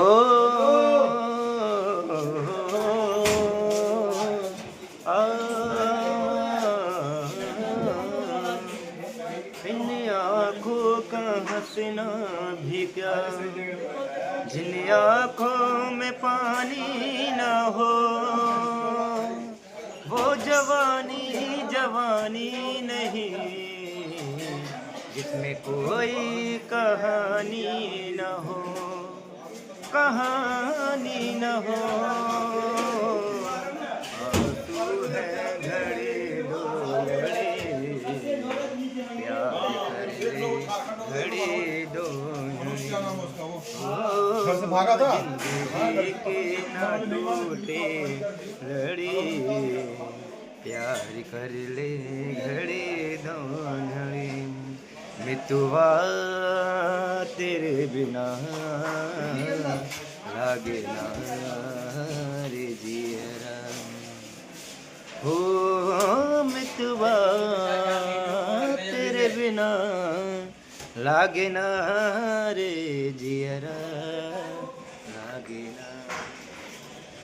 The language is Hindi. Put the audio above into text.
हो आ इन आँखों का हंसना भी क्या, जिन आँखों में पानी ना हो, वो जवानी जवानी नहीं, जिसमें कोई कहानी न हो, कहानी न हो। आंसू है घड़ी दो घड़ी, प्यार कर ले घड़ी दो घड़ी। घर से भागा था? जिंदगी के ना टूटे लड़ी, प्यार कर ले घड़ी दो घड़ी। मितवा तेरे बिना लागे ना रे जियरा, हो मितवा तेरे बिना लागे ना रे जियरा।